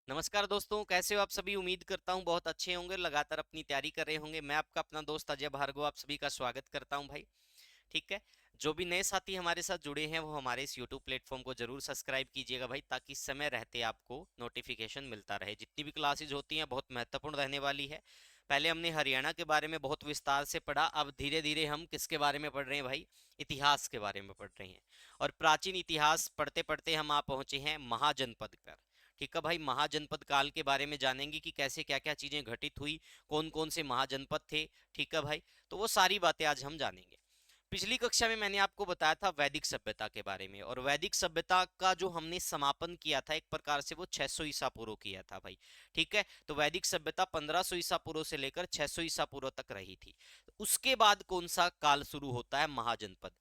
नमस्कार दोस्तों, कैसे हो आप सभी। उम्मीद करता हूँ बहुत अच्छे होंगे, लगातार अपनी तैयारी कर रहे होंगे। मैं आपका अपना दोस्त अजय भार्गव आप सभी का स्वागत करता हूँ भाई। ठीक है। जो भी नए साथी हमारे साथ जुड़े हैं वो हमारे इस YouTube प्लेटफॉर्म को जरूर सब्सक्राइब कीजिएगा भाई, ताकि समय रहते आपको नोटिफिकेशन मिलता रहे। जितनी भी क्लासेज होती हैं बहुत महत्वपूर्ण रहने वाली है। पहले हमने हरियाणा के बारे में बहुत विस्तार से पढ़ा, अब धीरे धीरे हम किसके बारे में पढ़ रहे हैं भाई, इतिहास के बारे में पढ़ रहे हैं। और प्राचीन इतिहास पढ़ते पढ़ते हम आ पहुंचे हैं महाजनपद पर। ठीक है भाई, महाजनपद काल के बारे में जानेंगे कि कैसे क्या क्या चीजें घटित हुई, कौन कौन से महाजनपद थे। ठीक है भाई, तो वो सारी बातें आज हम जानेंगे। पिछली कक्षा में मैंने आपको बताया था वैदिक सभ्यता के बारे में, और वैदिक सभ्यता का जो हमने समापन किया था एक प्रकार से वो 600 ईसा पूर्व किया था भाई। ठीक है, तो वैदिक सभ्यता 1500 ईसा पूर्व से लेकर 600 ईसा पूर्व तक रही थी। उसके बाद कौन सा काल शुरू होता है, महाजनपद।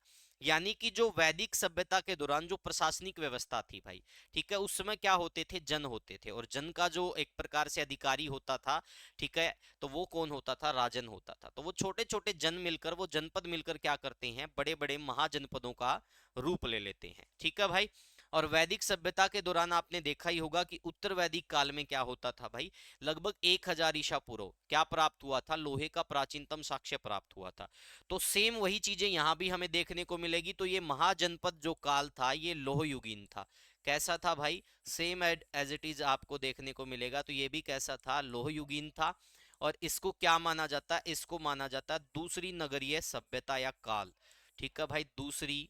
यानी कि जो वैदिक सभ्यता के दौरान जो प्रशासनिक व्यवस्था थी भाई, ठीक है, उस समय क्या होते थे, जन होते थे, और जन का जो एक प्रकार से अधिकारी होता था, ठीक है, तो वो कौन होता था, राजन होता था। तो वो छोटे छोटे जन मिलकर, वो जनपद मिलकर क्या करते हैं, बड़े बड़े महाजनपदों का रूप ले लेते हैं। ठीक है भाई। और वैदिक सभ्यता के दौरान आपने देखा ही होगा कि उत्तर वैदिक काल में क्या होता था भाई, लगभग 1000 ईसा पूर्व क्या प्राप्त हुआ था, लोहे का प्राचीनतम साक्ष्य प्राप्त हुआ था। तो सेम वही चीजें यहां भी हमें देखने को मिलेगी। तो ये महाजनपद जो काल था ये लोह युगीन था। कैसा था भाई, सेम एज इट इज आपको देखने को मिलेगा। तो ये भी कैसा था, लोह युगीन था। और इसको क्या माना जाता है, इसको माना जाता है दूसरी नगरीय सभ्यता या काल। ठीक है भाई, दूसरी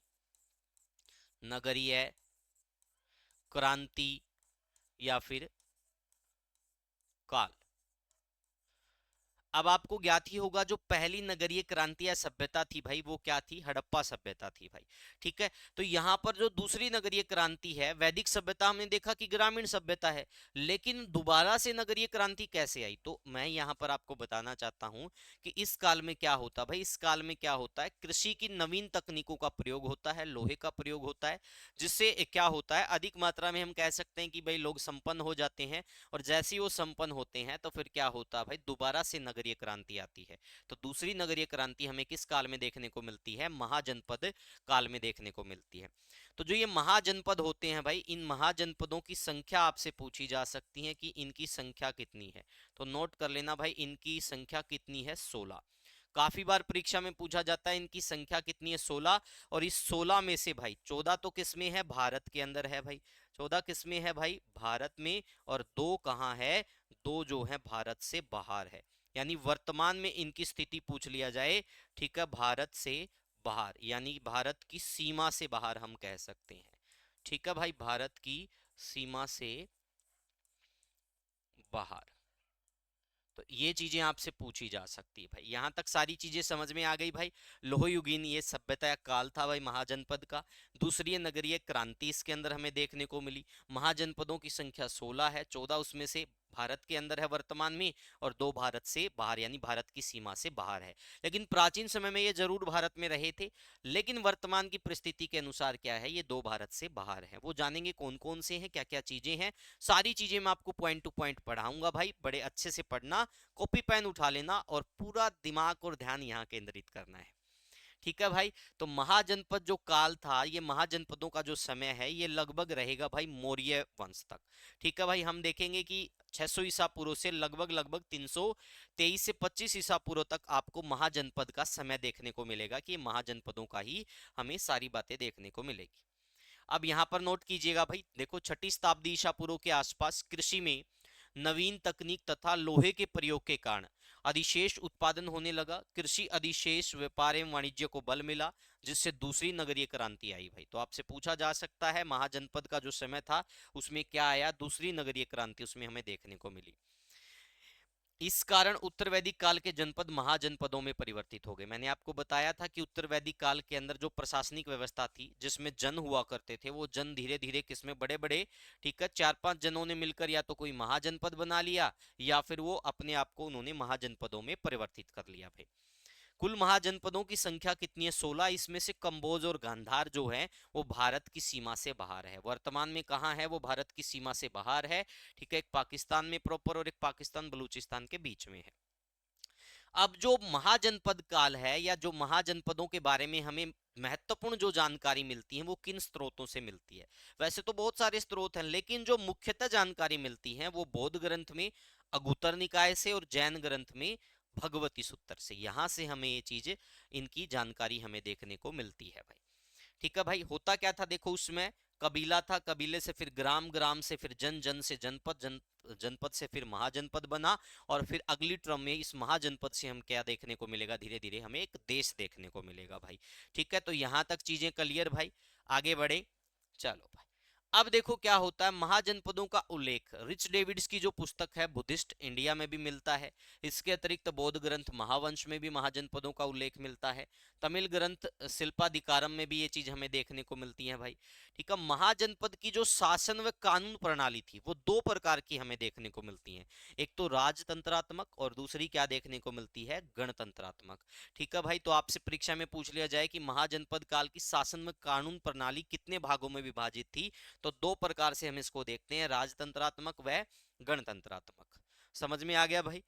नगरीय क्रांति या फिर काल। अब आपको ज्ञात ही होगा जो पहली नगरीय क्रांति या सभ्यता थी भाई, वो क्या थी, हड़प्पा सभ्यता थी भाई। ठीक है, तो यहां पर जो दूसरी नगरीय क्रांति है, वैदिक सभ्यता हमने देखा कि ग्रामीण सभ्यता है, लेकिन दोबारा से नगरीय क्रांति कैसे आई, तो मैं यहां पर आपको बताना चाहता हूं कि इस काल में क्या होता भाई, इस काल में क्या होता है, कृषि की नवीन तकनीकों का प्रयोग होता है, लोहे का प्रयोग होता है, जिससे क्या होता है, अधिक मात्रा में हम कह सकते हैं कि भाई लोग संपन्न हो जाते हैं। और जैसे ही वो संपन्न होते हैं तो फिर क्या होता है भाई, दोबारा से नगरीय क्रांति आती है। तो दूसरी नगरीय क्रांति हमें किस काल में देखने को मिलती है, महाजनपद काल में देखने को मिलती है। तो जो ये महाजनपद होते हैं भाई, इन महाजनपदों की संख्या आपसे पूछी जा सकती है कि इनकी संख्या कितनी है। तो नोट कर लेना भाई, इनकी संख्या कितनी है, 16। काफी बार परीक्षा में पूछा जाता है इनकी संख्या कितनी है, 16। और इस 16 में से भाई 14 तो किस में है, भारत के अंदर है भाई। 14 किस में है भाई, भारत में। और दो कहाँ है, दो जो है भारत से बाहर है। यानी वर्तमान में इनकी स्थिति पूछ लिया जाए, ठीक है, भारत से बाहर, यानी भारत की सीमा से बाहर हम कह सकते हैं। ठीक है भाई, भारत की सीमा से बाहर। तो ये चीजें आपसे पूछी जा सकती है भाई। यहां तक सारी चीजें समझ में आ गई भाई। लोह युगीन ये सभ्यता या काल था भाई महाजनपद का। दूसरी नगरीय क्रांति इसके अंदर हमें देखने को मिली। महाजनपदों की संख्या 16 है, 14 उसमें से भारत के अंदर है वर्तमान में, और दो भारत से बाहर, यानी भारत की सीमा से बाहर है। लेकिन प्राचीन समय में ये जरूर भारत में रहे थे, लेकिन वर्तमान की परिस्थिति के अनुसार क्या है, ये दो भारत से बाहर है। वो जानेंगे कौन कौन से हैं, क्या क्या चीजें हैं। सारी चीजें मैं आपको पॉइंट टू पॉइंट पढ़ाऊंगा भाई, बड़े अच्छे से पढ़ना। कॉपी पेन उठा लेना और पूरा दिमाग और ध्यान यहां केंद्रित करना है। ठीक है भाई। तो महाजनपद जो काल था, ये महाजनपदों का जो समय है ये लगभग रहेगा भाई मौर्य वंश तक। ठीक है भाई, हम देखेंगे कि 600 ईसा पूर्व से लगभग लगभग 323 से 25 ईसा पूर्व तक आपको महाजनपद का समय देखने को मिलेगा, कि महाजनपदों का ही हमें सारी बातें देखने को मिलेगी। अब यहां पर नोट कीजिएगा भाई, देखो 6ठी शताब्दी ईसा पूर्व के आसपास कृषि में नवीन तकनीक तथा लोहे के प्रयोग के कारण अधिशेष उत्पादन होने लगा। कृषि अधिशेष व्यापार एवं वाणिज्य को बल मिला, जिससे दूसरी नगरीय क्रांति आई भाई। तो आपसे पूछा जा सकता है महाजनपद का जो समय था उसमें क्या आया, दूसरी नगरीय क्रांति उसमें हमें देखने को मिली। इस कारण उत्तर वैदिक काल के जनपद महाजनपदों में परिवर्तित हो गए। मैंने आपको बताया था कि उत्तर वैदिक काल के अंदर जो प्रशासनिक व्यवस्था थी जिसमें जन हुआ करते थे, वो जन धीरे धीरे किसमें, बड़े बड़े, ठीक है, 4-5 जनों ने मिलकर या तो कोई महाजनपद बना लिया, या फिर वो अपने आप को उन्होंने महाजनपदों में परिवर्तित कर लिया भाई। कुल महाजनपदों की संख्या कितनी है, 16। इसमें से कंबोज और गांधार जो है वो भारत की सीमा से बाहर है। वर्तमान में कहाँ है, वो भारत की सीमा से बाहर है। ठीक है, एक पाकिस्तान में प्रॉपर और एक पाकिस्तान बलूचिस्तान के बीच में है। अब जो महाजनपद काल है या जो महाजनपदों के बारे में हमें महत्वपूर्ण जो जानकारी मिलती है वो किन स्रोतों से मिलती है? वैसे तो बहुत सारे स्रोत हैं, लेकिन जो मुख्यतः जानकारी मिलती है वो बौद्ध ग्रंथ में अगुत्तर निकाय से और जैन ग्रंथ में भगवती सूत्र से। यहां से हमें ये चीज, इनकी जानकारी हमें देखने को मिलती है भाई। ठीक है भाई, होता क्या था देखो, उसमें कबीला था, कबीले से फिर ग्राम, ग्राम से फिर जन, जन से जनपद, जनपद से फिर महाजनपद बना, और फिर अगली ट्रम में इस महाजनपद से हम क्या देखने को मिलेगा, धीरे धीरे हमें एक देश देखने को मिलेगा भाई। ठीक है, तो यहां तक चीजें क्लियर भाई, आगे बढ़े। चलो भाई, अब देखो क्या होता है, महाजनपदों का उल्लेख रिच डेविड्स की जो पुस्तक है बुद्धिस्ट इंडिया में भी मिलता है। इसके अतिरिक्त बौद्ध ग्रंथ महावंश में भी महाजनपदों का उल्लेख मिलता है। तमिल ग्रंथ शिल्पाधिकारम में भी ये चीज हमें देखने को मिलती है भाई। ठीक है, महाजनपद की जो शासन व कानून प्रणाली थी वो दो प्रकार की हमें देखने को मिलती है। एक तो राजतंत्रात्मक और दूसरी क्या देखने को मिलती है, गणतंत्रात्मक। ठीक है भाई, तो आपसे परीक्षा में पूछ लिया जाए कि महाजनपद काल की शासन व कानून प्रणाली कितने भागों में विभाजित थी, तो दो प्रकार से हम इसको देखते हैं, राजतंत्रात्मक व गणतंत्रात्मक। समझ में आ गया भाई?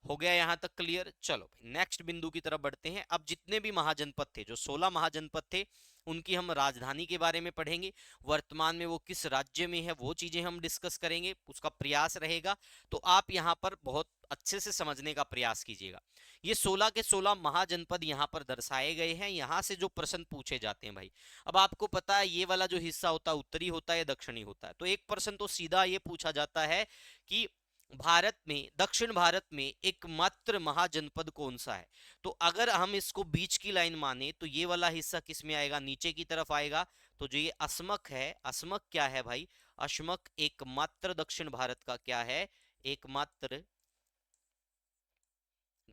हो गया यहां तक क्लियर? चलो भाई नेक्स्ट बिंदु की तरफ बढ़ते हैं। अब जितने भी महाजनपद थे, जो 16 महाजनपद थे, उनकी हम राजधानी के बारे में पढ़ेंगे। वर्तमान में वो किस राज्य में है वो चीजें हम डिस्कस करेंगे, उसका प्रयास रहेगा। तो आप यहाँ पर बहुत अच्छे से समझने का प्रयास कीजिएगा। ये 16 के 16 महाजनपद यहाँ पर दर्शाए गए हैं। यहाँ से जो प्रश्न पूछे जाते हैं भाई, अब आपको पता है ये वाला जो हिस्सा होता है उत्तरी होता है या दक्षिणी होता है, तो एक प्रश्न तो सीधा ये पूछा जाता है कि भारत में, दक्षिण भारत में एकमात्र महाजनपद कौन सा है? तो अगर हम इसको बीच की लाइन माने तो ये वाला हिस्सा किस में आएगा, नीचे की तरफ आएगा। तो जो ये अस्मक है, अस्मक क्या है भाई, अस्मक एकमात्र दक्षिण भारत का क्या है, एकमात्र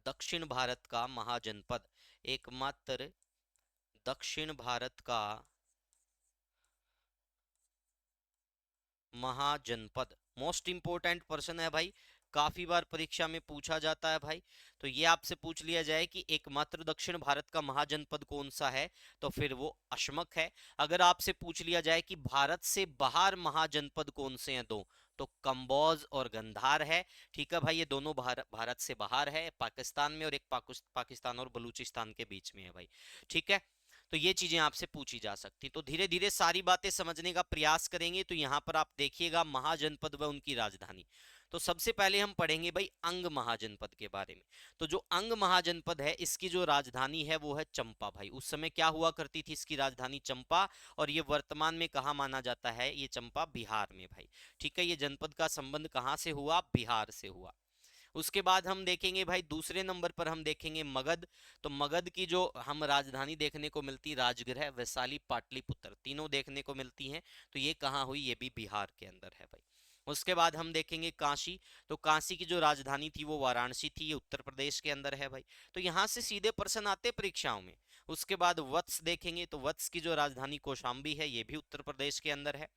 दक्षिण भारत का महाजनपद, एकमात्र दक्षिण भारत का महाजनपद। मोस्ट इंपोर्टेंट पर्सन है भाई, काफी बार परीक्षा में पूछा जाता है भाई। तो ये आपसे पूछ लिया जाए कि एकमात्र दक्षिण भारत का महाजनपद कौन सा है, तो फिर वो अशमक है। अगर आपसे पूछ लिया जाए कि भारत से बाहर महाजनपद कौन से हैं दो, तो कंबोज और गंधार है। ठीक है भाई, ये दोनों भारत से बाहर है, पाकिस्तान में, और एक पाकिस्तान और बलूचिस्तान के बीच में है भाई। ठीक है, तो ये चीजें आपसे पूछी जा सकती, तो धीरे धीरे सारी बातें समझने का प्रयास करेंगे। तो यहाँ पर आप देखिएगा महाजनपद व उनकी राजधानी। तो सबसे पहले हम पढ़ेंगे भाई अंग महाजनपद के बारे में। तो जो अंग महाजनपद है, इसकी जो राजधानी है वो है चंपा भाई। उस समय क्या हुआ करती थी, इसकी राजधानी चंपा, और ये वर्तमान में कहाँ माना जाता है, ये चंपा बिहार में भाई। ठीक है, ये जनपद का संबंध कहाँ से हुआ, बिहार से हुआ। उसके बाद हम देखेंगे भाई दूसरे नंबर पर हम देखेंगे मगध। तो मगध की जो हम राजधानी देखने को मिलती, राजगृह, वैशाली, पाटलिपुत्र, तीनों देखने को मिलती हैं। तो ये कहाँ हुई, ये भी बिहार के अंदर है भाई। उसके बाद हम देखेंगे काशी। तो काशी की जो राजधानी थी वो वाराणसी थी, ये उत्तर प्रदेश के अंदर है भाई। तो यहाँ से सीधे प्रश्न आते परीक्षाओं में। उसके बाद वत्स देखेंगे, तो वत्स की जो राजधानी कौशाम्बी है, ये भी उत्तर प्रदेश के अंदर है।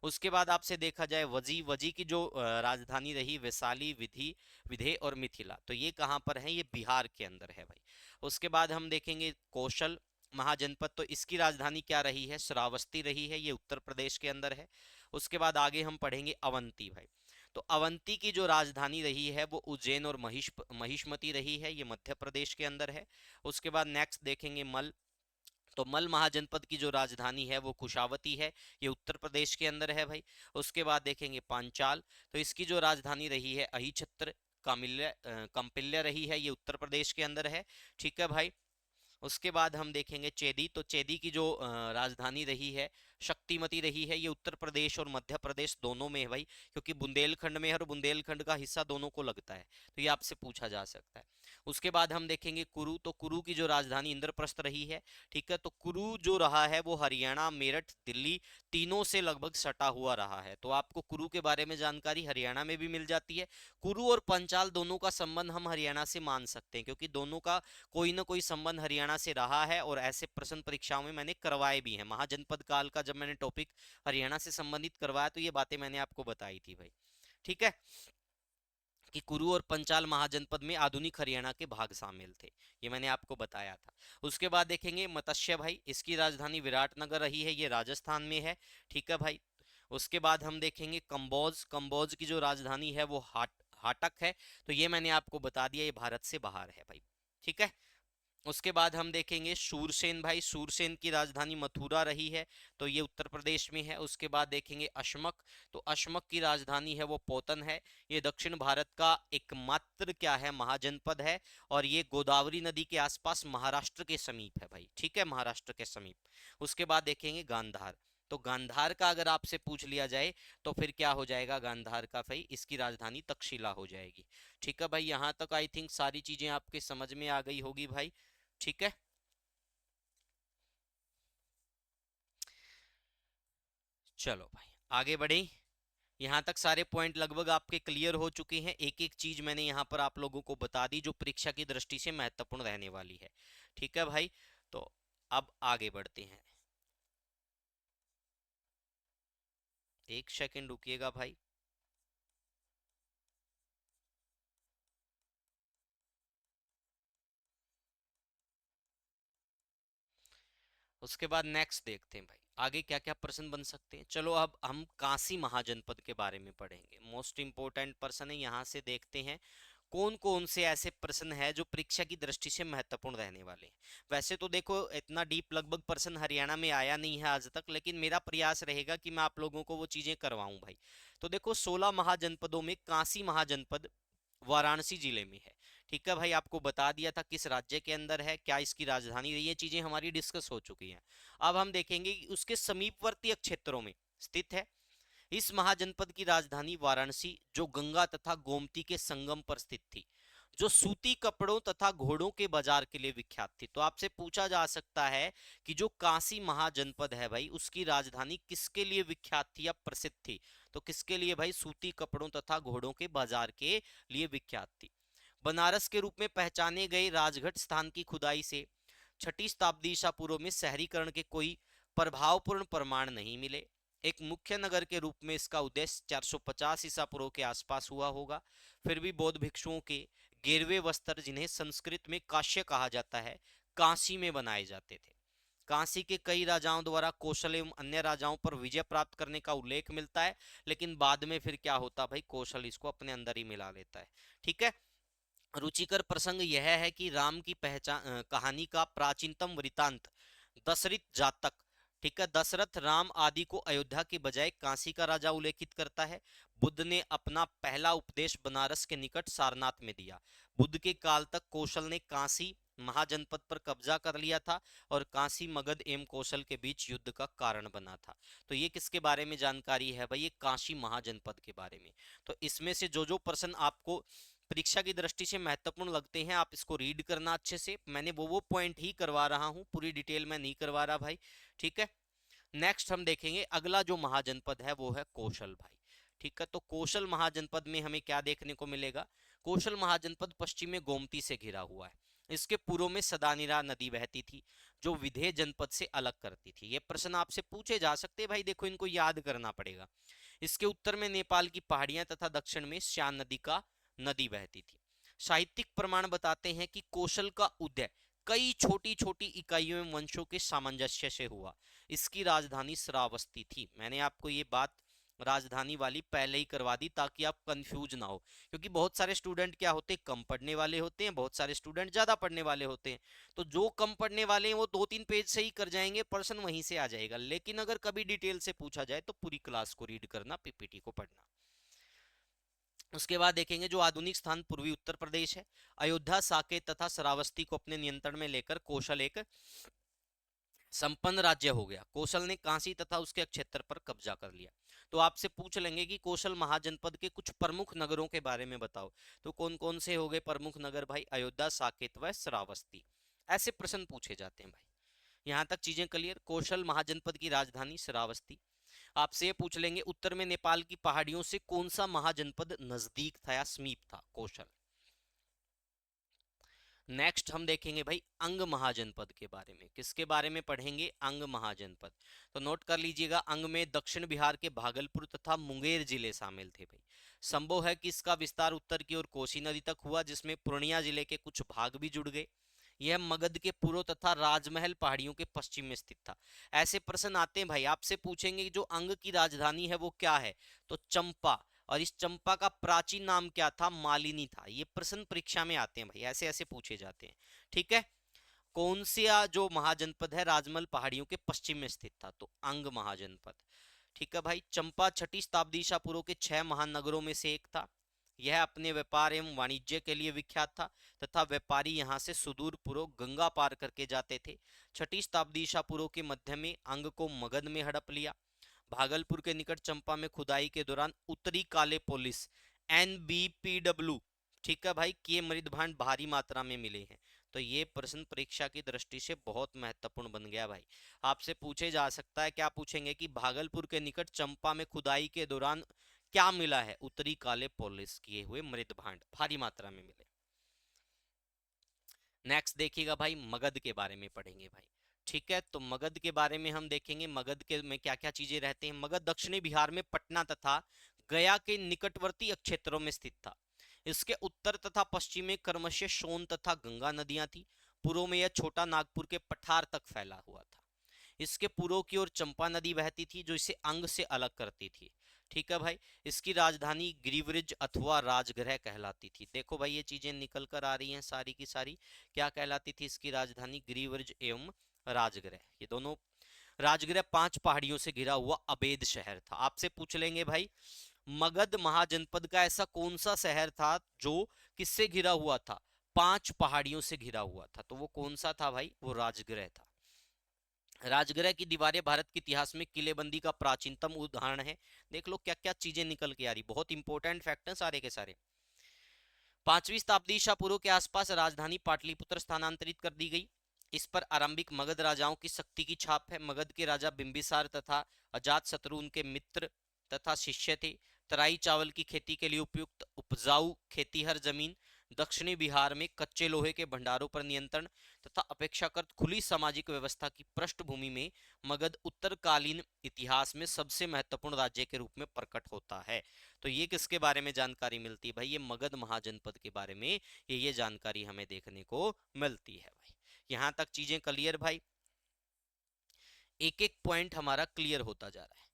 उसके बाद आपसे देखा जाए वजी, वजी की जो राजधानी रही वैशाली, विधि, विधेय और मिथिला, तो ये कहाँ पर है, ये बिहार के अंदर है भाई। उसके बाद हम देखेंगे कौशल महाजनपद। तो इसकी राजधानी क्या रही है, श्रावस्ती रही है, ये उत्तर प्रदेश के अंदर है। उसके बाद आगे हम पढ़ेंगे अवंती भाई। तो अवंती की जो राजधानी रही है वो उज्जैन और महिष्मती रही है, ये मध्य प्रदेश के अंदर है। उसके बाद नेक्स्ट देखेंगे मल। तो मल महाजनपद की जो राजधानी है वो कुशावती है, ये उत्तर प्रदेश के अंदर है भाई। उसके बाद देखेंगे पांचाल। तो इसकी जो राजधानी रही है अहिछत्र कौपिल्य रही है, ये उत्तर प्रदेश के अंदर है। ठीक है भाई। उसके बाद हम देखेंगे चेदी। तो चेदी की जो राजधानी रही है शक्तिमती रही है, ये उत्तर प्रदेश और मध्य प्रदेश दोनों में है भाई, क्योंकि बुंदेलखंड में है और बुंदेलखंड का हिस्सा दोनों को लगता है। तो ये आपसे पूछा जा सकता है। उसके बाद हम देखेंगे कुरु। तो कुरु की जो राजधानी इंद्रप्रस्थ रही है। ठीक है, तो कुरु जो रहा है वो हरियाणा, मेरठ, दिल्ली तीनों से लगभग सटा हुआ रहा है। तो आपको कुरु के बारे में जानकारी हरियाणा में भी मिल जाती है। कुरु और पंचाल दोनों का संबंध हम हरियाणा से मान सकते हैं, क्योंकि दोनों का कोई ना कोई संबंध हरियाणा से रहा है, और ऐसे प्रश्न परीक्षाओं में मैंने करवाए भी हैं। महाजनपद काल का जब मैंने टॉपिक हरियाणा से संबंधित करवाया तो ये बातें मैंने आपको बताई थी भाई। ठीक है, कि कुरु और पंचाल महाजनपद में आधुनिक हरियाणा के भाग शामिल थे, ये मैंने आपको बताया था। उसके बाद देखेंगे मत्स्य भाई। इसकी राजधानी विराटनगर रही है, ये राजस्थान में है। ठीक है भाई। उसके बाद हम देखेंगे कंबोज। कंबोज की जो राजधानी है वो हाटक है। तो ये मैंने आपको बता दिया, ये भारत से बाहर है भाई। ठीक है। उसके बाद हम देखेंगे शूरसेन भाई, शूरसेन की राजधानी मथुरा रही है, तो ये उत्तर प्रदेश में है। उसके बाद देखेंगे अशमक, तो अशमक की राजधानी है वो पोतन है। ये दक्षिण भारत का एकमात्र क्या है, महाजनपद है, और ये गोदावरी नदी के आसपास महाराष्ट्र के समीप है भाई, ठीक है, महाराष्ट्र के समीप। उसके बाद देखेंगे गांधार, तो गांधार का अगर आपसे पूछ लिया जाए तो फिर क्या हो जाएगा गांधार का भाई, इसकी राजधानी तक्षशिला हो जाएगी। ठीक है भाई, यहां तक आई थिंक सारी चीजें आपके समझ में आ गई होगी भाई। ठीक है, चलो भाई आगे बढ़े। यहाँ तक सारे पॉइंट लगभग आपके क्लियर हो चुके हैं। एक एक चीज मैंने यहाँ पर आप लोगों को बता दी जो परीक्षा की दृष्टि से महत्वपूर्ण रहने वाली है। ठीक है भाई, तो अब आगे बढ़ते हैं। एक सेकंड रुकिएगा भाई। उसके बाद नेक्स्ट देखते हैं भाई आगे क्या क्या प्रश्न बन सकते हैं। चलो अब हम काशी महाजनपद के बारे में पढ़ेंगे, मोस्ट इंपोर्टेंट प्रश्न है, यहाँ से देखते हैं कौन कौन से ऐसे प्रश्न है जो परीक्षा की दृष्टि से महत्वपूर्ण रहने वाले हैं। वैसे तो देखो इतना डीप लगभग प्रश्न हरियाणा में आया नहीं है आज तक, लेकिन मेरा प्रयास रहेगा कि मैं आप लोगों को वो चीजें करवाऊं भाई। तो देखो 16 महाजनपदों में काशी महाजनपद वाराणसी जिले में है। ठीक है भाई, आपको बता दिया था किस राज्य के अंदर है, क्या इसकी राजधानी रही, ये चीजें हमारी डिस्कस हो चुकी हैं। अब हम देखेंगे कि उसके समीपवर्ती क्षेत्रों में स्थित है। इस महाजनपद की राजधानी वाराणसी, जो गंगा तथा गोमती के संगम पर स्थित थी, जो सूती कपड़ों तथा घोड़ों के बाजार के लिए विख्यात थी। तो आपसे पूछा जा सकता है कि जो काशी महाजनपद है भाई, उसकी राजधानी किसके लिए विख्यात थी या प्रसिद्ध थी। तो किसके लिए भाई, सूती कपड़ों तथा घोड़ों के बाजार के लिए विख्यात थी। बनारस के रूप में पहचाने गए राजघाट स्थान की खुदाई से 6ठी शताब्दी ईसा पूर्व में शहरीकरण के कोई प्रभावपूर्ण प्रमाण नहीं मिले। एक मुख्य नगर के रूप में इसका उद्देश्य 450 ईसा पूर्व के आसपास हुआ होगा। फिर भी बौद्ध भिक्षुओं के गिरवे वस्त्र, जिन्हें संस्कृत में काश्य कहा जाता है, काशी में बनाए जाते थे। काशी के कई राजाओं द्वारा कौशल एवं अन्य राजाओं पर विजय प्राप्त करने का उल्लेख मिलता है, लेकिन बाद में फिर क्या होता भाई, कौशल इसको अपने अंदर ही मिला लेता है। ठीक है, रुचिकर प्रसंग यह है कि राम की पहचान कहानी का प्राचीनतम वृतांत दशरथ जातक, ठीक है, दशरथ राम आदि को अयोध्या के बजाय काशी का राजा उल्लेखित करता है। बुद्ध ने अपना पहला उपदेश बनारस के निकट सारनाथ में दिया। बुद्ध के काल तक कौशल ने काशी महाजनपद पर कब्जा कर लिया था और काशी मगध एवं कौशल के बीच युद्ध का कारण बना था। तो ये किसके बारे में जानकारी है भाई, ये काशी महाजनपद के बारे में। तो इसमें से जो जो प्रश्न आपको परीक्षा की दृष्टि से महत्वपूर्ण लगते हैं, आप इसको रीड करना अच्छे से। मैंने वो पॉइंट ही करवा रहा हूँ, पूरी डिटेल में नहीं करवा रहा भाई। ठीक है, नेक्स्ट हम देखेंगे अगला जो महाजनपद है वो है कौशल भाई। ठीक है, तो कौशल महाजनपद में हमें क्या देखने को मिलेगा, कौशल महाजनपद पश्चिम में गोमती से घिरा हुआ है। इसके पूर्व में सदानीरा नदी बहती थी, जो विधेय जनपद से अलग करती थी। ये प्रश्न आपसे पूछे जा सकते हैं भाई, देखो इनको याद करना पड़ेगा। इसके उत्तर में नेपाल की पहाड़ियां तथा दक्षिण में श्यान नदी का नदी बहती थी। साहित्यिक प्रमाण बताते हैं कि कौशल का उदय कई छोटी छोटी इकाइयों एवं वंशों के सामंजस्य से हुआ। इसकी राजधानी श्रावस्ती थी। मैंने आपको ये बात राजधानी वाली पहले ही करवा दी ताकि आप कंफ्यूज ना हो, क्योंकि बहुत सारे स्टूडेंट क्या होते हैं, कम पढ़ने वाले होते हैं, बहुत सारे स्टूडेंट ज्यादा पढ़ने वाले होते हैं। तो जो कम पढ़ने वाले हैं वो 2-3 पेज से ही कर जाएंगे, प्रश्न वहीं से आ जाएगा। लेकिन अगर कभी डिटेल से पूछा जाए तो पूरी क्लास को रीड करना, पीपीटी को पढ़ना। उसके बाद देखेंगे जो आधुनिक स्थान पूर्वी उत्तर प्रदेश है, अयोध्या, साकेत तथा श्रावस्ती को अपने नियंत्रण में लेकर कौशल एक संपन्न राज्य हो गया। कौशल ने काशी तथा उसके क्षेत्र पर कब्जा कर लिया। तो आपसे पूछ लेंगे कि कौशल महाजनपद के कुछ प्रमुख नगरों के बारे में बताओ। तो कौन कौन से हो गए प्रमुख नगर भाई, अयोध्या, साकेत व श्रावस्ती। ऐसे प्रश्न पूछे जाते हैं भाई। यहाँ तक चीजें क्लियर। कौशल महाजनपद की राजधानी श्रावस्ती। आपसे ये पूछ लेंगे उत्तर में नेपाल की पहाड़ियों से कौन सा महाजनपद नजदीक था या समीप था, कौशल। नेक्स्ट हम देखेंगे भाई अंग महाजनपद के बारे में। किसके बारे में पढ़ेंगे, अंग महाजनपद। तो नोट कर लीजिएगा, अंग में दक्षिण बिहार के भागलपुर तथा मुंगेर जिले शामिल थे भाई। संभव है कि इसका विस्तार उत्तर की ओर कोसी नदी तक हुआ, जिसमें पूर्णिया जिले के कुछ भाग भी जुड़ गए। यह मगध के पूर्व तथा राजमहल पहाड़ियों के पश्चिम में स्थित था। ऐसे प्रश्न आते हैं भाई, आपसे पूछेंगे कि जो अंग की राजधानी है वो क्या है, तो चंपा। और इस चंपा का प्राचीन नाम क्या था? मालिनी था। ये प्रश्न परीक्षा में आते हैं भाई, ऐसे ऐसे पूछे जाते हैं। ठीक है। कौन सा जो महाजनपद है राजमल पहाड़ियों के पश्चिम में स्थित था? तो अंग महाजनपद। ठीक है भाई। चंपा छठी शताब्दी ईसा पूर्व के 6 महान नगरों में से एक था। यह अपने व्यापार एवं वाणिज्य के लिए विख्यात था तथा व्यापारी यहाँ से सुदूर पूर्व गंगा पार करके जाते थे। छठी शताब्दी ईसा पूर्व के मध्य में अंग को मगध में हड़प लिया। भागलपुर के निकट चंपा में खुदाई के दौरान उत्तरी काले पोलिस NBPW, ठीक है भाई, के मृद भांड भारी मात्रा में मिले हैं। तो ये प्रश्न परीक्षा की दृष्टि से बहुत महत्वपूर्ण बन गया भाई। आपसे पूछे जा सकता है, क्या पूछेंगे कि भागलपुर के निकट चंपा में खुदाई के दौरान क्या मिला है? उत्तरी काले पॉलिश किए हुए मृद भांड भारी मात्रा में मिले। नेक्स्ट देखिएगा भाई, मगध के बारे में पढ़ेंगे भाई। ठीक है, तो मगध के बारे में हम देखेंगे मगध के में क्या क्या चीजें रहते हैं। मगध दक्षिणी बिहार में पटना तथा गया के निकटवर्ती क्षेत्रों में स्थित था। इसके उत्तर तथा पश्चिम में क्रमशः सोन तथा गंगा नदियां थी। पूर्व में यह छोटा नागपुर के पठार तक फैला हुआ था। इसके पूर्व की ओर चंपा नदी बहती थी जो इसे अंग से अलग करती थी। ठीक है भाई। इसकी राजधानी गिरिव्रज अथवा राजगृह कहलाती थी। देखो भाई ये चीजें निकल कर आ रही हैं सारी की सारी। क्या कहलाती थी इसकी राजधानी? गिरिव्रज एवं राजगृह। ये दोनों राजगृह 5 पहाड़ियों से घिरा हुआ अवैध शहर था। आपसे पूछ लेंगे भाई मगध महाजनपद का ऐसा कौन सा शहर था जो किससे घिरा हुआ था? 5 पहाड़ियों से घिरा हुआ था। तो वो कौन सा था भाई? वो राजगृह था। राजगृह की दीवारें भारत के इतिहास में किलेबंदी का प्राचीनतम उदाहरण है। देख लो क्या क्या चीजें निकल के आ रही, बहुत इंपॉर्टेंट फैक्ट है सारे के सारे। 5वीं शताब्दी ईसा पूर्व के आसपास राजधानी पाटलिपुत्र स्थानांतरित कर दी गई। इस पर आरंभिक मगध राजाओं की शक्ति की छाप है। मगध के राजा बिंबिसार तथा अजात शत्रु उनके मित्र तथा शिष्य थे। तराई चावल की खेती के लिए उपयुक्त उपजाऊ खेतीहर जमीन, दक्षिणी बिहार में कच्चे लोहे के भंडारों पर नियंत्रण तथा अपेक्षाकृत खुली सामाजिक व्यवस्था की पृष्ठभूमि में मगध उत्तरकालीन इतिहास में सबसे महत्वपूर्ण राज्य के रूप में प्रकट होता है। तो ये किसके बारे में जानकारी मिलती है भाई? ये मगध महाजनपद के बारे में ये जानकारी हमें देखने को मिलती है भाई। यहां तक चीजें क्लियर भाई? एक एक पॉइंट हमारा क्लियर होता जा रहा है।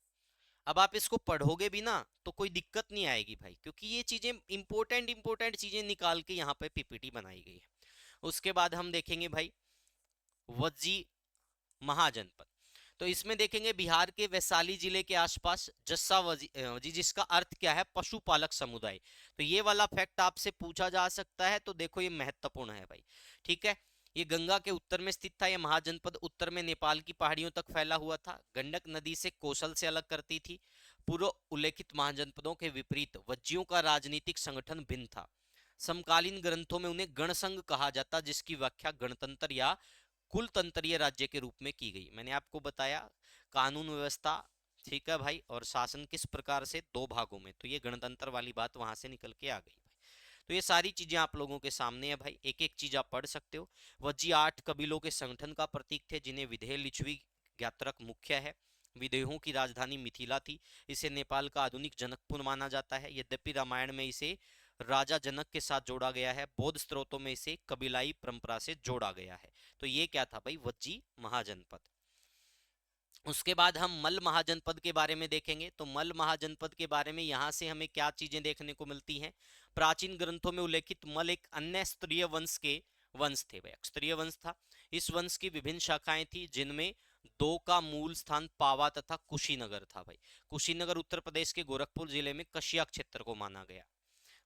अब आप इसको पढ़ोगे भी ना तो कोई दिक्कत नहीं आएगी भाई, क्योंकि ये चीजें इंपॉर्टेंट इंपॉर्टेंट चीजें निकाल के यहाँ पे PPT बनाई गई है। उसके बाद हम देखेंगे भाई वज्जी महाजनपद। तो इसमें देखेंगे बिहार के वैशाली जिले के आसपास जस्सा वजी, जिसका अर्थ क्या है? पशुपालक समुदाय। तो ये वाला फैक्ट आपसे पूछा जा सकता है, तो देखो ये महत्वपूर्ण है भाई। ठीक है। ये गंगा के उत्तर में स्थित था। यह महाजनपद उत्तर में नेपाल की पहाड़ियों तक फैला हुआ था। गंडक नदी से कौशल से अलग करती थी। पूर्व उल्लेखित महाजनपदों के विपरीत वज्जियों का राजनीतिक संगठन भिन्न था। समकालीन ग्रंथों में उन्हें गणसंघ कहा जाता, जिसकी व्याख्या गणतंत्र या कुल तंत्रीय राज्य के रूप में की गई। मैंने आपको बताया कानून व्यवस्था, ठीक है भाई, और शासन किस प्रकार से 2 भागों में, तो ये गणतंत्र वाली बात वहां से निकल के आ गई भाई। तो ये सारी चीजें आप लोगों के सामने है भाई, एक एक चीज आप पढ़ सकते हो। वज्जी 8 कबीलों के संगठन का प्रतीक थे, जिन्हें विधेय लिच्छवी ज्ञात्रक मुख्य है। विदेहों की राजधानी मिथिला थी। इसे नेपाल का आधुनिक जनकपुर माना जाता है। यद्यपि रामायण में इसे राजा जनक के साथ जोड़ा गया है, बौद्ध स्त्रोतों में इसे कबीलाई परंपरा से जोड़ा गया है। तो ये क्या था भाई? वज्जी महाजनपद। उसके बाद हम मल्ल महाजनपद के बारे में देखेंगे। तो मल्ल महाजनपद के बारे में यहां से हमें क्या चीजें देखने को मिलती हैं? प्राचीन ग्रंथों में उल्लेखित मल्ल एक अन्य स्तरीय वंश के वंश थे भाई, स्तरीय वंश था। इस वंश की विभिन्न शाखाएं थी, जिनमें 2 का मूल स्थान पावा तथा कुशीनगर था भाई। कुशीनगर उत्तर प्रदेश के गोरखपुर जिले में कशिया क्षेत्र को माना गया।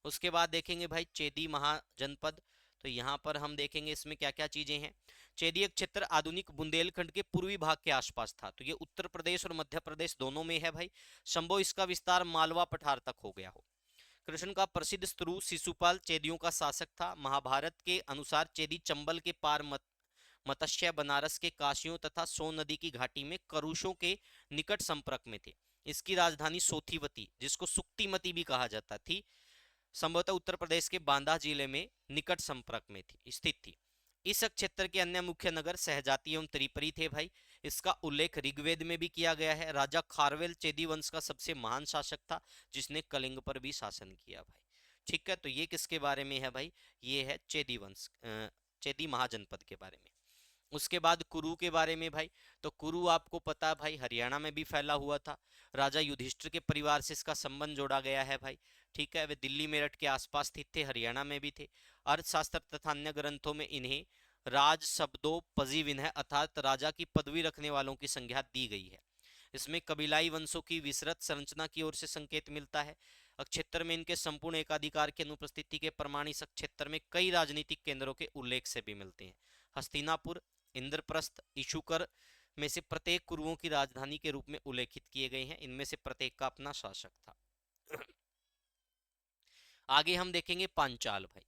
उसके बाद देखेंगे भाई चेदी महाजनपद। तो यहाँ पर हम देखेंगे इसमें क्या क्या चीजें हैं। चेदी एक क्षेत्र आधुनिक बुंदेलखंड के पूर्वी भाग के आसपास था। तो ये उत्तर प्रदेश और मध्य प्रदेश दोनों में है भाई। संभव इसका विस्तार मालवा पठार तक हो गया हो। कृष्ण का प्रसिद्ध स्त्रु शिशुपाल चेदियों का शासक था। महाभारत के अनुसार चेदी चंबल के पार मत्स्य बनारस के काशियों तथा सोन नदी की घाटी में करुषों के निकट संपर्क में थे। इसकी राजधानी सोथीवती, जिसको सुक्तिमती भी कहा जाता थी, संभवतः उत्तर प्रदेश के बांदा जिले में निकट संपर्क में थी स्थित थी। इस क्षेत्र के अन्य मुख्य नगर सहजाती एवं त्रिपरी थे भाई। इसका उल्लेख ऋग्वेद में भी किया गया है। राजा खारवेल चेदी वंश का सबसे महान शासक था, जिसने कलिंग पर भी शासन किया भाई। ठीक है, तो ये किसके बारे में है भाई? ये है चेदी वंश, चेदी महाजनपद के बारे में। उसके बाद कुरु के बारे में भाई, तो कुरु आपको पता है भाई हरियाणा में भी फैला हुआ था। राजा युधिष्ठिर के परिवार से इसका संबंध जोड़ा गया है भाई। ठीक है, वे दिल्ली मेरठ के आसपास स्थित थे, हरियाणा में भी थे। अर्थशास्त्र तथा अन्य ग्रंथों में इन्हें राज शब्दों पजी विनय अर्थात राजा की पदवी रखने वालों की संज्ञा दी गई है। इसमें कबीलाई वंशों की विस्तृत संरचना की ओर से संकेत मिलता है। क्षेत्र में इनके संपूर्ण एकाधिकार की अनुपस्थिति के प्रमाण इस क्षेत्र में कई राजनीतिक केंद्रों के उल्लेख से भी मिलते हैं। हस्तिनापुर, इंद्रप्रस्थ, इशुकर में से प्रत्येक कुरुओं की राजधानी के रूप में उल्लेखित किए गए हैं। इनमें से प्रत्येक का अपना शासक था। आगे हम देखेंगे पांचाल भाई।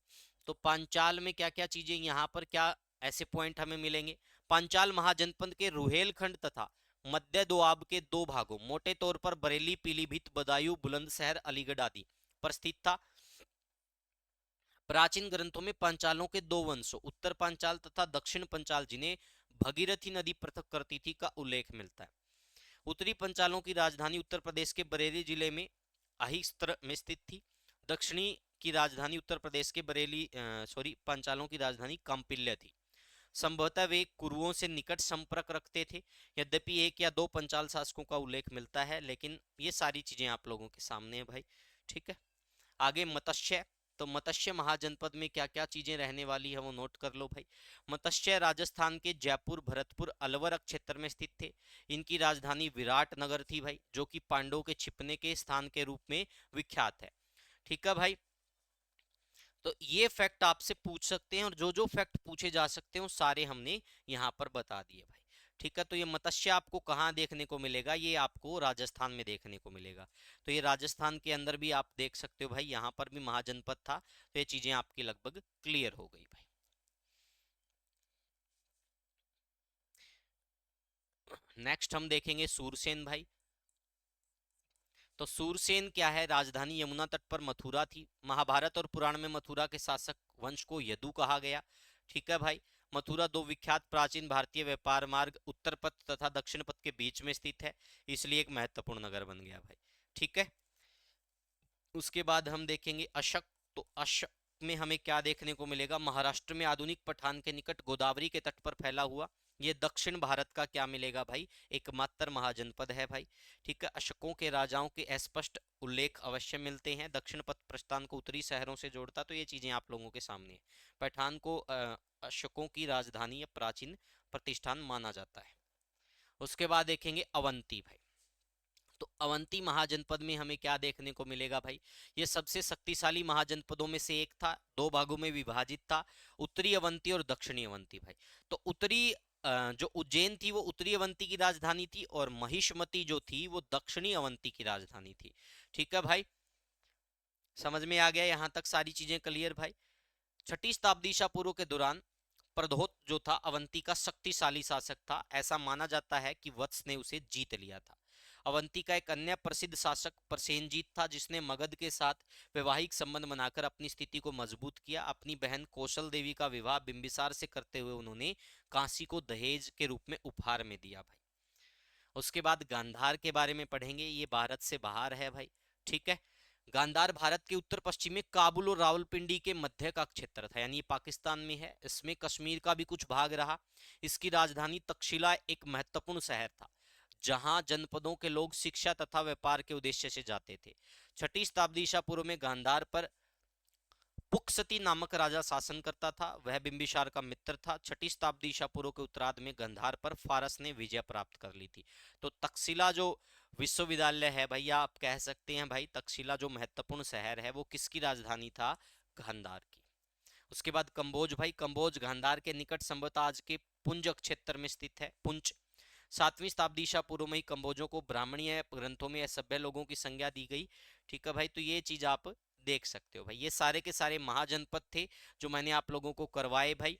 तो पांचाल में क्या क्या चीजें, यहाँ पर क्या ऐसे पॉइंट हमें मिलेंगे। पांचाल महाजनपद के रुहेलखंड तथा मध्य दोआब के दो भागों, मोटे तौर पर बरेली, पीलीभीत, बदायूं, बुलंदशहर, अलीगढ़ आदि पर स्थित था। प्राचीन ग्रंथों में पांचालों के दो वंशों, उत्तर पांचाल तथा दक्षिण पंचाल, जिन्हें भगीरथी नदी पृथक करती थी, का उल्लेख मिलता है। उत्तरी पंचालों की राजधानी उत्तर प्रदेश के बरेली जिले में अहिस्त्र में स्थित थी। दक्षिणी की राजधानी उत्तर प्रदेश के पांचालों की राजधानी कांपिल्य थी। संभवतः वे कुरुओं से निकट संपर्क रखते थे। यद्यपि एक या दो पंचाल शासकों का उल्लेख मिलता है, लेकिन ये सारी चीजें आप लोगों के सामने है भाई। ठीक है, आगे मत्स्य। तो मत्स्य महाजनपद में क्या क्या चीजें रहने वाली है वो नोट कर लो भाई। मत्स्य राजस्थान के जयपुर, भरतपुर, अलवर क्षेत्र में स्थित थे। इनकी राजधानी विराट नगर थी भाई, जो कि पांडवों के छिपने के स्थान के रूप में विख्यात है। ठीक है भाई, तो ये फैक्ट आपसे पूछ सकते हैं, और जो जो फैक्ट पूछे जा सकते हैं वो सारे हमने यहाँ पर बता दिए भाई। ठीक है, तो ये मत्स्य आपको कहाँ देखने को मिलेगा, ये आपको राजस्थान में देखने को मिलेगा। तो ये राजस्थान के अंदर भी आप देख सकते हो भाई, यहाँ पर भी महाजनपद था। तो ये चीजें आपकी लगभग क्लियर हो गई भाई। नेक्स्ट हम देखेंगे सूरसेन भाई। तो सूरसेन क्या है, राजधानी यमुना तट पर मथुरा थी। महाभारत और पुराण में मथुरा के शासक वंश को यदु कहा गया। ठीक है भाई, मथुरा दो विख्यात प्राचीन भारतीय व्यापार मार्ग उत्तर पथ तथा दक्षिण पथ के बीच में स्थित है, इसलिए एक महत्वपूर्ण नगर बन गया भाई। ठीक है, उसके बाद हम देखेंगे अशक। तो अशक में हमें क्या देखने को मिलेगा, महाराष्ट्र में आधुनिक पठान के निकट गोदावरी के तट पर फैला हुआ ये दक्षिण भारत का क्या मिलेगा भाई, एकमात्र महाजनपद है भाई। ठीक है, अशकों के राजाओं के अस्पष्ट उल्लेख अवश्य मिलते हैं। दक्षिण पथ प्रस्थान को उत्तरी शहरों से जोड़ता, तो ये चीजें आप लोगों के सामने है। पठान को अशकों की राजधानी या प्राचीन प्रतिष्ठान माना जाता है। उसके बाद देखेंगे अवंती भाई। तो अवंती महाजनपद में हमें क्या देखने को मिलेगा भाई, ये सबसे शक्तिशाली महाजनपदों में से एक था, दो भागों में विभाजित था, उत्तरी अवंती और दक्षिणी अवंती भाई। तो उत्तरी जो उज्जैन थी वो उत्तरी अवंती की राजधानी थी, और महिष्मती जो थी वो दक्षिणी अवंती की राजधानी थी। ठीक है भाई, समझ में आ गया यहाँ तक सारी चीजें क्लियर भाई। छठी शताब्दी ईसा पूर्व के दौरान प्रधोत जो था अवंती का शक्तिशाली शासक था। ऐसा माना जाता है कि वत्स ने उसे जीत लिया था। अवंती का एक अन्य प्रसिद्ध शासक प्रसेनजीत था, जिसने मगध के साथ वैवाहिक संबंध बनाकर अपनी स्थिति को मजबूत किया। अपनी बहन कौशल देवी का विवाह बिंबिसार से करते हुए उन्होंने काशी को दहेज के रूप में उपहार में दिया भाई। उसके बाद गांधार के बारे में पढ़ेंगे, ये भारत से बाहर है भाई। ठीक है, गांधार भारत के उत्तर पश्चिम में काबुल और रावलपिंडी के मध्य का क्षेत्र था, यानी पाकिस्तान में है। इसमें कश्मीर का भी कुछ भाग रहा। इसकी राजधानी तक्षशिला एक महत्वपूर्ण शहर था, जहां जनपदों के लोग शिक्षा तथा व्यापार के उद्देश्य से जाते थे। छठी शताब्दी ईसा पूर्व में गांधार पर पुक्सती नामक राजा शासन करता था, वह बिंबिसार का मित्र था। छठी शताब्दी ईसा पूर्व के उत्तरार्ध में गांधार पर फारस ने विजय प्राप्त कर ली थी। तो तक्षशिला जो विश्वविद्यालय है भैया, आप कह सकते हैं भाई तक्षशिला जो महत्वपूर्ण शहर है वो किसकी राजधानी था, गांधार की। उसके बाद कंबोज भाई। कंबोज गांधार के निकट संभवतः आज के पुंज क्षेत्र में स्थित है, पुंछ। 7वीं शताब्दी ईसा पूर्व में ही कंबोजों को ब्राह्मणीय ग्रंथों में सभ्य लोगों की संज्ञा दी गई। ठीक है भाई, तो ये चीज आप देख सकते हो भाई। ये सारे के सारे महाजनपद थे जो मैंने आप लोगों को करवाए भाई।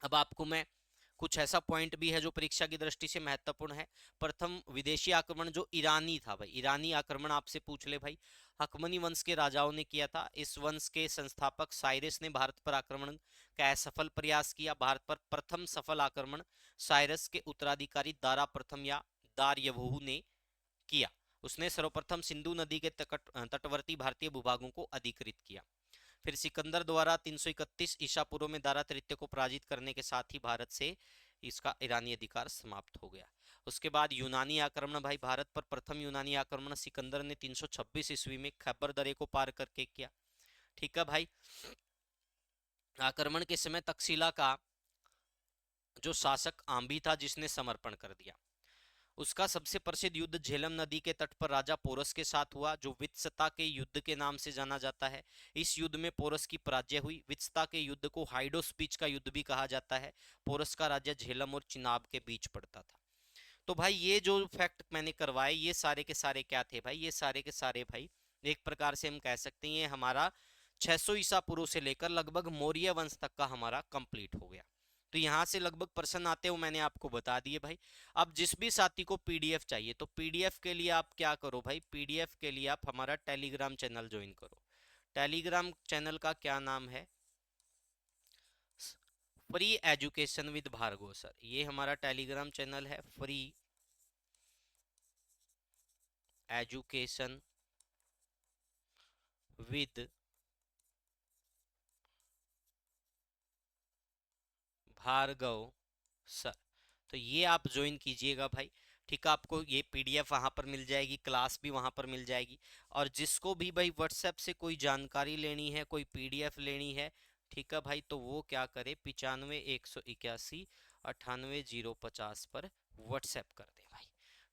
अब आपको मैं कुछ ऐसा पॉइंट भी है जो परीक्षा की दृष्टि से महत्वपूर्ण है। प्रथम विदेशी आक्रमण जो ईरानी था भाई, ईरानी आक्रमण आपसे पूछ ले भाई। हकमनी वंश के राजाओं ने किया था। इस वंश के संस्थापक साइरस ने भारत पर आक्रमण का असफल प्रयास किया। भारत पर प्रथम सफल आक्रमण साइरस के उत्तराधिकारी दारा प्रथम या दार्यवहु ने किया। उसने सर्वप्रथम सिंधु नदी के तटवर्ती भारतीय भूभागों को अधिकृत किया। फिर सिकंदर द्वारा 331 ईसा पूर्व में दारा तृतीय को पराजित करने के साथ ही भारत से इसका ईरानी अधिकार समाप्त हो गया। उसके बाद यूनानी आक्रमण भाई, भारत पर प्रथम यूनानी आक्रमण सिकंदर ने 326 ईस्वी में खैबर दरे को पार करके किया। ठीक है भाई। आक्रमण के समय तक्षशिला का जो शासक आंबी था जिसने समर्पण कर दिया। उसका सबसे प्रसिद्ध युद्ध झेलम नदी के तट पर राजा पोरस के साथ हुआ, जो वित्सता के युद्ध के नाम से जाना जाता है। इस युद्ध में पोरस की पराजय हुई। वित्सता के युद्ध को हाइडोस्पीच का युद्ध भी कहा जाता है। पोरस का राज्य झेलम और चिनाब के बीच पड़ता था। तो भाई ये जो फैक्ट मैंने करवाए ये सारे के सारे क्या थे भाई, ये सारे के सारे भाई एक प्रकार से हम कह सकते हैं ये हमारा 600 ईसा पूर्व से लेकर लगभग मौर्य वंश तक का हमारा कंप्लीट हो गया। तो यहाँ से लगभग प्रश्न आते हो मैंने आपको बता दिए भाई। अब जिस भी साथी को पीडीएफ चाहिए तो पीडीएफ के लिए आप क्या करो भाई, पीडीएफ के लिए आप हमारा टेलीग्राम चैनल ज्वाइन करो। टेलीग्राम चैनल का क्या नाम है, free education with Bhargav sir. ये हमारा टेलीग्राम चैनल है, free education with Bhargav sir. तो ये आप ज्वाइन कीजिएगा भाई। ठीक है, आपको ये पीडीएफ वहां पर मिल जाएगी, क्लास भी वहां पर मिल जाएगी। और जिसको भी भाई व्हाट्सएप से कोई जानकारी लेनी है, कोई पीडीएफ लेनी है, ठीक है भाई, तो वो क्या करे, 95 181 98 050 पर व्हाट्सएप कर दे भाई।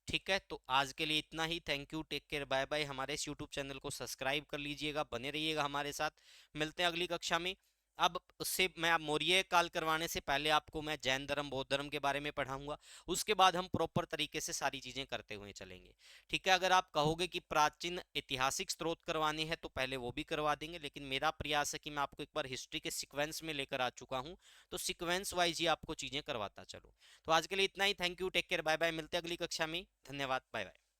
ठीक है, तो आज के लिए इतना ही। Thank you, take care, bye bye. हमारे इस यूट्यूब चैनल को सब्सक्राइब कर लीजिएगा, बने रहिएगा हमारे साथ। मिलते हैं अगली कक्षा में। अब उससे मैं मौर्य काल करवाने से पहले आपको मैं जैन धर्म बौद्ध धर्म के बारे में पढ़ाऊंगा। उसके बाद हम प्रॉपर तरीके से सारी चीजें करते हुए चलेंगे। ठीक है, अगर आप कहोगे कि प्राचीन ऐतिहासिक स्रोत करवाने हैं तो पहले वो भी करवा देंगे, लेकिन मेरा प्रयास है कि मैं आपको एक बार हिस्ट्री के सीक्वेंस में लेकर आ चुका हूं, तो सीक्वेंस वाइज ही आपको चीजें करवाता चलो। तो आज के लिए इतना ही। Thank you, take care, bye bye. मिलते हैं अगली कक्षा में। धन्यवाद, बाय बाय।